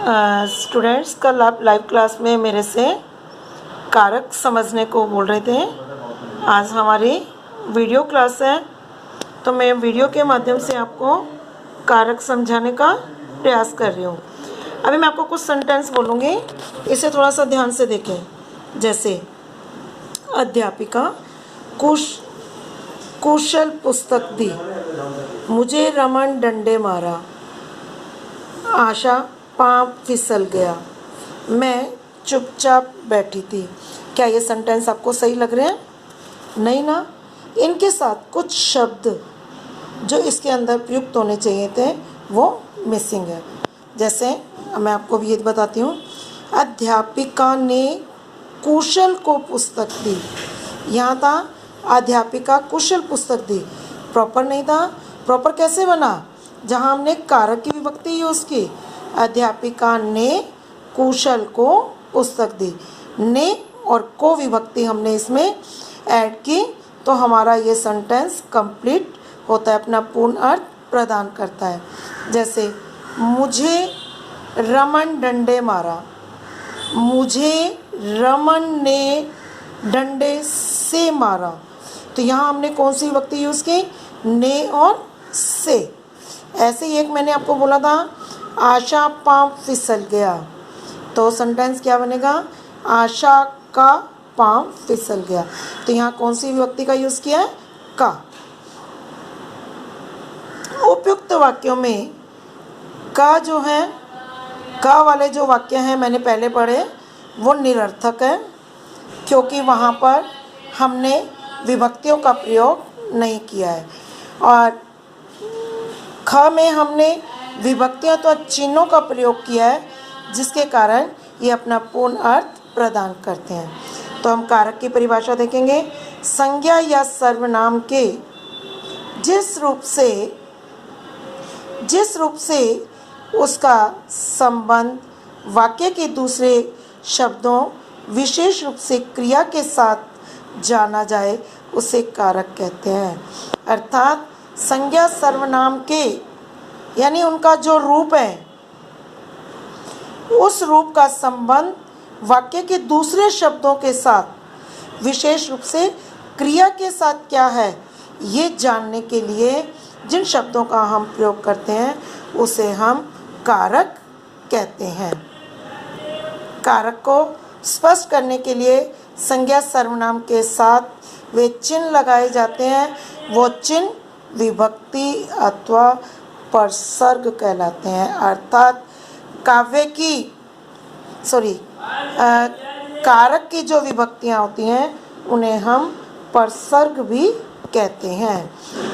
Students, कल आप live class में मेरे से कारक समझने को बोल रहे थे। आज हमारी वीडियो क्लास है, तो मैं वीडियो के माध्यम से आपको कारक समझाने का प्रयास कर रही हूँ। अभी मैं आपको कुछ सेंटेंस बोलूँगी, इसे थोड़ा सा ध्यान से देखें। जैसे अध्यापिका कुशल पुस्तक दी, मुझे रमन डंडे मारा, आशा पाँव फिसल गया, मैं चुपचाप बैठी थी। क्या ये सेंटेंस आपको सही लग रहे हैं? नहीं ना। इनके साथ कुछ शब्द जो इसके अंदर प्रयुक्त होने चाहिए थे वो मिसिंग है। जैसे मैं आपको भी ये बताती हूँ, अध्यापिका ने कुशल को पुस्तक दी। यहाँ था अध्यापिका कुशल पुस्तक दी, प्रॉपर नहीं था। प्रॉपर कैसे बना? जहाँ हमने कारक की विभक्ति यूज़ की। अध्यापिका ने कुशल को पुस्तक दी, ने और को विभक्ति हमने इसमें ऐड की, तो हमारा ये सेंटेंस कंप्लीट होता है, अपना पूर्ण अर्थ प्रदान करता है। जैसे मुझे रमन डंडे मारा, मुझे रमन ने डंडे से मारा, तो यहाँ हमने कौन सी विभक्ति यूज़ की? ने और से। ऐसे ही एक मैंने आपको बोला था, आशा पाँव फिसल गया, तो सेंटेंस क्या बनेगा? आशा का पाँव फिसल गया। तो यहाँ कौन सी विभक्ति का यूज़ किया है? का। उपयुक्त वाक्यों में का जो है, का वाले जो वाक्य हैं मैंने पहले पढ़े, वो निरर्थक है, क्योंकि वहाँ पर हमने विभक्तियों का प्रयोग नहीं किया है। और ख में हमने विभक्तियों तो चिन्हों का प्रयोग किया है, जिसके कारण ये अपना पूर्ण अर्थ प्रदान करते हैं। तो हम कारक की परिभाषा देखेंगे। संज्ञा या सर्वनाम के जिस रूप से उसका संबंध वाक्य के दूसरे शब्दों, विशेष रूप से क्रिया के साथ जाना जाए, उसे कारक कहते हैं। अर्थात संज्ञा सर्वनाम के यानी उनका जो रूप है, उस रूप का संबंध वाक्य के दूसरे शब्दों के साथ, विशेष रूप से क्रिया के साथ क्या है, ये जानने के लिए जिन शब्दों का हम प्रयोग करते हैं उसे हम कारक कहते हैं। कारक को स्पष्ट करने के लिए संज्ञा सर्वनाम के साथ वे चिन्ह लगाए जाते हैं। वो चिन्ह विभक्ति अथवा परसर्ग कहलाते हैं। अर्थात कारक की जो विभक्तियाँ होती हैं उन्हें हम परसर्ग भी कहते हैं।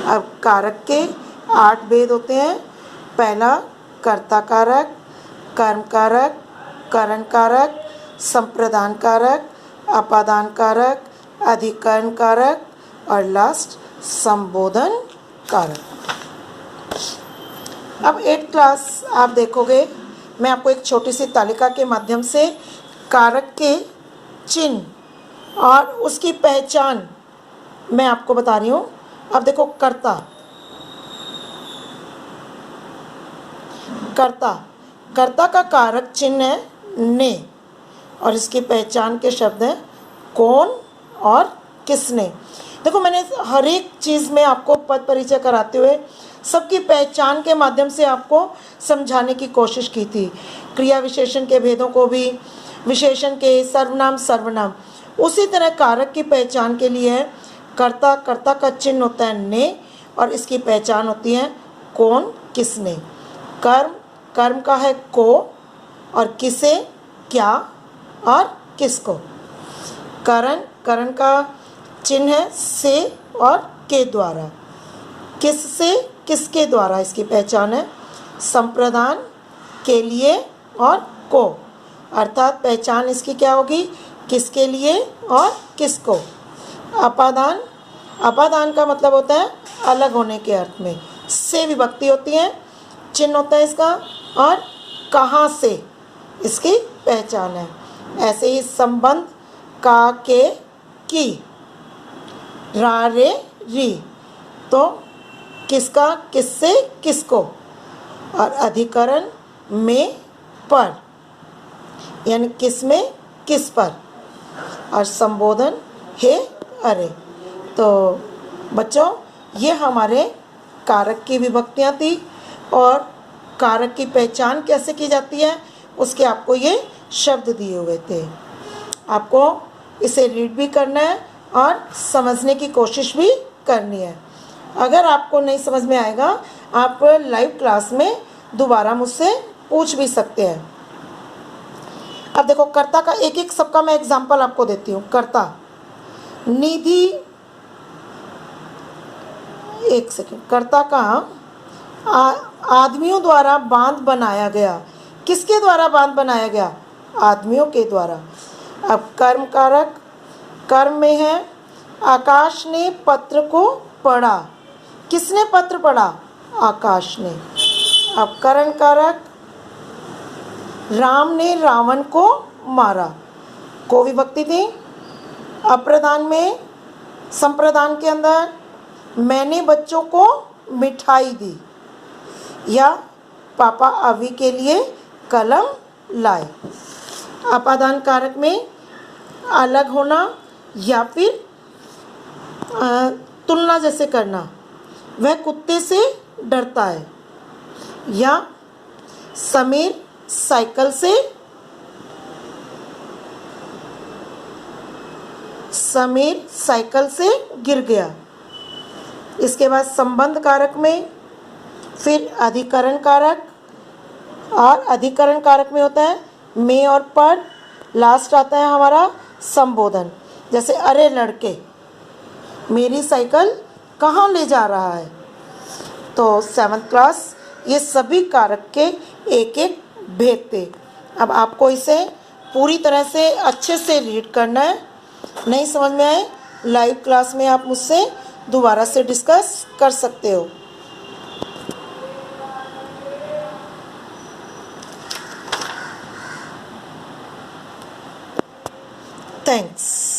अब कारक के 8 भेद होते हैं। पहला कर्ता कारक, कर्म कारक, करण कारक, संप्रदान कारक, अपादान कारक, अधिकरण कारक और लास्ट संबोधन कारक। अब 8th क्लास आप देखोगे, मैं आपको एक छोटी सी तालिका के माध्यम से कारक के चिन्ह और उसकी पहचान मैं आपको बता रही हूँ। अब देखो, कर्ता का कारक चिन्ह है ने, और इसकी पहचान के शब्द हैं कौन और किसने। देखो, मैंने हर एक चीज़ में आपको पद परिचय कराते हुए सबकी पहचान के माध्यम से आपको समझाने की कोशिश की थी। क्रिया विशेषण के भेदों को भी, विशेषण के सर्वनाम, उसी तरह कारक की पहचान के लिए कर्ता का चिन्ह होता है ने, और इसकी पहचान होती है कौन किसने। कर्म का है को, और किसे क्या और किसको। करण का चिन्ह है से और के द्वारा, किससे किसके द्वारा इसकी पहचान है। संप्रदान के लिए और को, अर्थात पहचान इसकी क्या होगी? किसके लिए और किसको। अपादान का मतलब होता है अलग होने के अर्थ में। से विभक्ति होती है, चिन्ह होता है इसका, और कहाँ से इसकी पहचान है। ऐसे ही संबंध का के की, रा रे री, तो किसका किससे किसको। और अधिकरण में पर, यानी किस में किस पर, और संबोधन हे अरे। तो बच्चों, ये हमारे कारक की विभक्तियाँ थी, और कारक की पहचान कैसे की जाती है उसके आपको ये शब्द दिए हुए थे। आपको इसे रीड भी करना है और समझने की कोशिश भी करनी है। अगर आपको नहीं समझ में आएगा, आप लाइव क्लास में दोबारा मुझसे पूछ भी सकते हैं। अब देखो, कर्ता का एक एक सबका मैं एग्जाम्पल आपको देती हूँ। कर्ता, निधि, एक सेकेंड, कर्ता का आदमियों द्वारा बांध बनाया गया। किसके द्वारा बांध बनाया गया? आदमियों के द्वारा। अब कर्म कारक, कर्म में है आकाश ने पत्र को पढ़ा। किसने पत्र पढ़ा? आकाश ने। अब करण कारक, राम ने रावण को मारा। को विभक्ति थी। अप्रदान में, संप्रदान के अंदर, मैंने बच्चों को मिठाई दी, या पापा अभी के लिए कलम लाए। अपादान कारक में अलग होना या फिर तुलना जैसे करना, वह कुत्ते से डरता है, या समीर साइकिल से गिर गया। इसके बाद संबंध कारक में फिर अधिकरण कारक, और अधिकरण कारक में होता है में और पर, लास्ट आता है हमारा संबोधन। जैसे अरे लड़के, मेरी साइकिल कहाँ ले जा रहा है। तो 7th क्लास ये सभी कारक के एक एक भेद थे। अब आपको इसे पूरी तरह से अच्छे से रीड करना है। नहीं समझ में आए, लाइव क्लास में आप मुझसे दोबारा से डिस्कस कर सकते हो। थैंक्स।